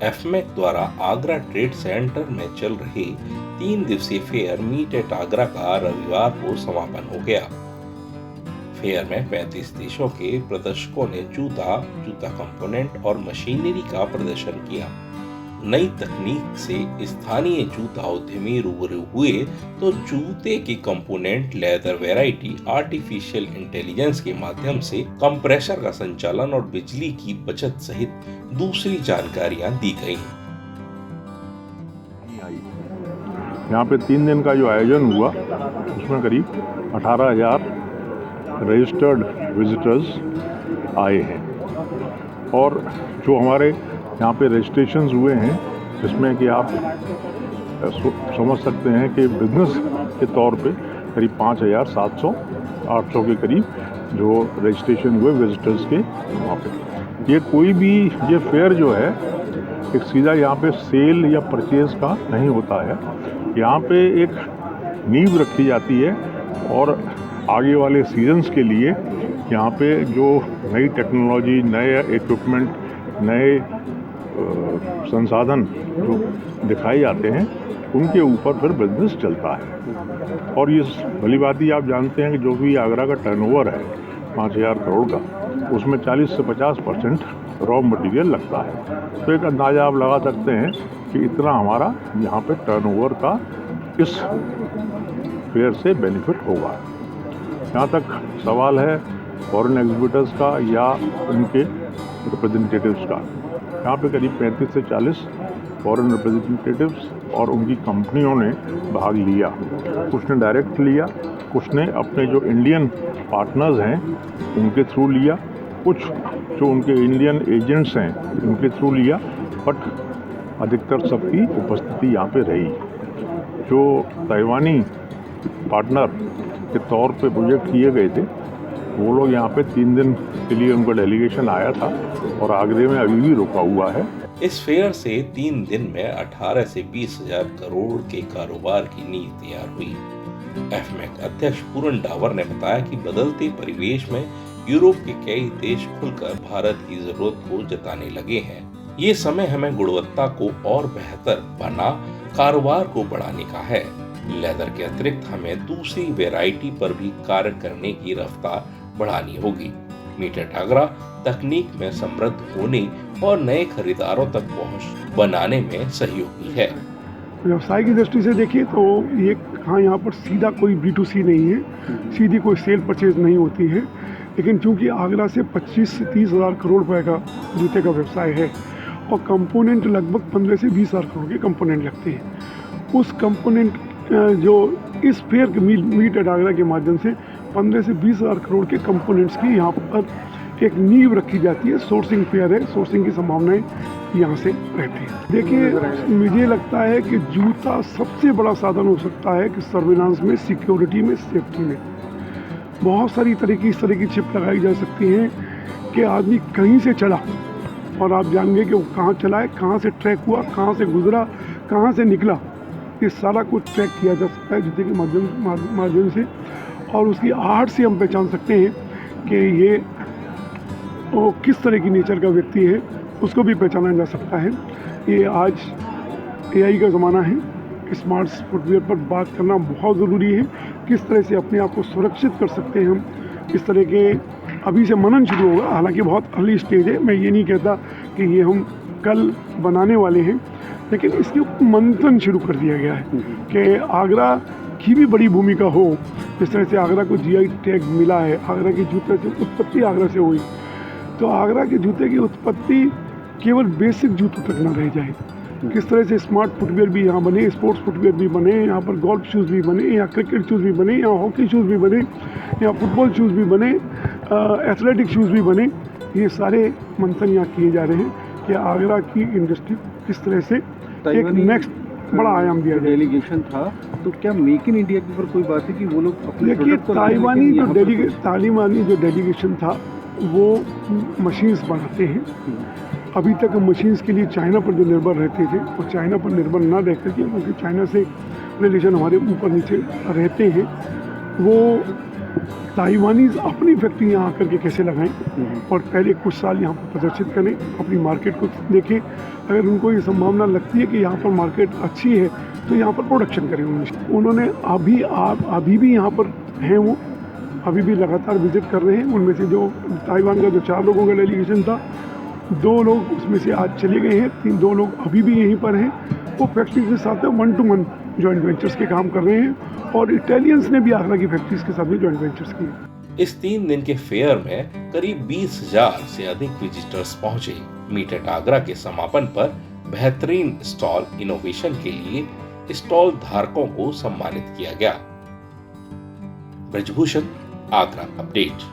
एफमेक द्वारा Agra trade centre में चल रहे 3 दिवसीय फेयर मीट एट आगरा का रविवार को समापन हो गया। फेयर में 35 देशों के प्रदर्शकों ने जूता कंपोनेंट और मशीनरी का प्रदर्शन किया। नई तकनीक से स्थानीय जूता उद्यमी रूबरू हुए तो जूते की component, leather variety, artificial intelligence के माध्यम से कंप्रेसर का संचालन और बिजली की बचत सहित दूसरी जानकारियां दी गई। यहाँ पे 3 दिन का जो आयोजन हुआ उसमें करीब 18,000 रजिस्टर्ड विजिटर्स आए हैं और जो हमारे यहाँ पे रजिस्ट्रेशंस हुए हैं जिसमें कि आप समझ सकते हैं कि बिजनेस के तौर पे करीब 5,700-800 के करीब जो रजिस्ट्रेशन हुए विजिटर्स के वहाँ पे। ये फेयर जो है एक सीधा यहाँ पे सेल या परचेज का नहीं होता है। यहाँ पे एक नींव रखी जाती है और आगे वाले सीजन्स के लिए यहाँ पे जो नई टेक्नोलॉजी, नए इक्विपमेंट, नए संसाधन जो दिखाए जाते हैं उनके ऊपर फिर बिजनेस चलता है। और ये भली बात ही आप जानते हैं कि जो भी आगरा का टर्नओवर है 5,000 करोड़ का, उसमें 40 से 50% रॉ मटेरियल लगता है। तो एक अंदाज़ा आप लगा सकते हैं कि इतना हमारा यहाँ पे टर्नओवर का इस फेयर से बेनिफिट होगा। यहाँ तक सवाल है फॉरेन एग्जीबिटर्स का या उनके रिप्रेजेंटेटिव्स का। यहाँ पे करीब 35 से 40 फॉरेन रिप्रेजेंटेटिव्स और उनकी कंपनियों ने भाग लिया। कुछ ने डायरेक्ट लिया, कुछ ने अपने जो इंडियन पार्टनर्स हैं उनके थ्रू लिया, कुछ जो उनके इंडियन एजेंट्स हैं उनके थ्रू लिया, बट अधिकतर सबकी उपस्थिति यहाँ पे रही। जो ताइवानी पार्टनर के तौर पे प्रोजेक्ट किए गए थे वो लोग यहाँ पे 3 दिन के लिए उनका डेलीगेशन आया था और आगरे में अभी भी रुका हुआ है। इस फेयर से 3 दिन में 18 से 20,000 करोड़ के कारोबार की नींव तैयार हुई। एफमेक अध्यक्ष पूरन डावर ने बताया कि बदलते परिवेश में यूरोप के कई देश खुलकर भारत की जरूरत को जताने लगे हैं। ये समय हमें गुणवत्ता को और बेहतर बना कारोबार को बढ़ाने का है। लेदर के अतिरिक्त हमें दूसरी वैरायटी पर भी कार्य करने की रफ्तार बढ़ानी होगी। मीट एट आगरा तकनीक में समृद्ध होने और नए खरीदारों तक पहुंच बनाने में सहयोगी है। व्यवसाय की दृष्टि से देखिए तो ये यहाँ पर सीधा कोई B2C नहीं है, सीधी कोई सेल परचेज नहीं होती है। लेकिन चूंकि आगरा से 25 से 30,000 करोड़ रुपए का जूते का व्यवसाय है और कंपोनेंट लगभग 15 से 20,000 करोड़ के कंपोनेंट लगते हैं। उस कंपोनेंट जो इस फेयर के मीट एट आगरा के माध्यम से 15 से 20,000 करोड़ के कंपोनेंट्स की यहाँ पर एक नींव रखी जाती है। सोर्सिंग फेयर है, सोर्सिंग की संभावनाएं यहाँ से रहती है। देखिए, मुझे लगता है कि जूता सबसे बड़ा साधन हो सकता है कि सर्विलांस में, सिक्योरिटी में, सेफ्टी में। बहुत सारी इस तरह की चिप लगाई जा सकती हैं कि आदमी कहीं से चला और आप जानेंगे कि वो कहाँ चला है, कहाँ से ट्रैक हुआ, कहाँ से गुजरा, कहाँ से निकला। ये सारा कुछ ट्रैक किया जा सकता है जूते के माध्यम से और उसकी आहट से हम पहचान सकते हैं कि ये वो किस तरह की नेचर का व्यक्ति है, उसको भी पहचाना जा सकता है। ये आज AI का ज़माना है, स्मार्ट फुटवियर पर बात करना बहुत ज़रूरी है। किस तरह से अपने आप को सुरक्षित कर सकते हैं हम, इस तरह के अभी से मनन शुरू होगा। हालांकि बहुत अर्ली स्टेज है, मैं ये नहीं कहता कि ये हम कल बनाने वाले हैं, लेकिन इसके मंथन शुरू कर दिया गया है कि आगरा की भी बड़ी भूमिका हो। जिस तरह से आगरा को GI टैग मिला है, आगरा के जूते से उत्पत्ति आगरा से हुई, तो आगरा के जूते की उत्पत्ति केवल बेसिक जूतों तक न रह जाए। किस तरह से स्मार्ट फुटवियर भी यहाँ बने, स्पोर्ट्स फुटवियर भी बने, यहाँ पर गोल्फ शूज़ भी बने, यहाँ क्रिकेट शूज़ भी बने, यहाँ हॉकी शूज़ भी बने, यहाँ फुटबॉल शूज़ भी बने, एथलेटिक शूज़ भी बने। ये सारे मंथन यहाँ किए जा रहे हैं कि आगरा की इंडस्ट्री किस तरह से एक नेक्स्ट बड़ा आयाम दिया जाए। डेलीगेशन था तो क्या मेक इन इंडिया के ऊपर कोई बात है कि वो लोग अपने देखिए, तालिबानी जो डेलीगेशन था वो मशीन्स बनाते हैं। अभी तक मशीन्स के लिए चाइना पर जो निर्भर रहते थे वो चाइना पर निर्भर ना रह करके, क्योंकि चाइना से रिलेशन हमारे ऊपर नीचे रहते हैं, वो ताइवानीज अपनी फैक्ट्री यहाँ आकर के कैसे लगाएं और पहले कुछ साल यहाँ पर प्रदर्शित करें, अपनी मार्केट को देखें। अगर उनको ये संभावना लगती है कि यहाँ पर मार्केट अच्छी है तो यहाँ पर प्रोडक्शन करें। उन्होंने अभी भी यहाँ पर हैं, वो अभी भी लगातार विजिट कर रहे हैं। उनमें से जो ताइवान का जो 4 लोगों का डेलीगेशन था, 2 लोग उसमें से आज चले गए हैं, 2 लोग अभी भी यहीं पर हैं। वो फैक्ट्री के साथ 1-to-1 जॉइंट वेंचर्स के काम कर रहे हैं और इटालियंस ने भी आगरा की फैक्ट्रीज के साथ भी जॉइंट वेंचर्स किए। इस 3 दिन के फेयर में करीब 20,000 से अधिक विजिटर्स पहुंचे। मीट आगरा के समापन पर बेहतरीन स्टॉल इनोवेशन के लिए स्टॉल धारकों को सम्मानित किया गया। ब्रजभूषण, आगरा अपडेट।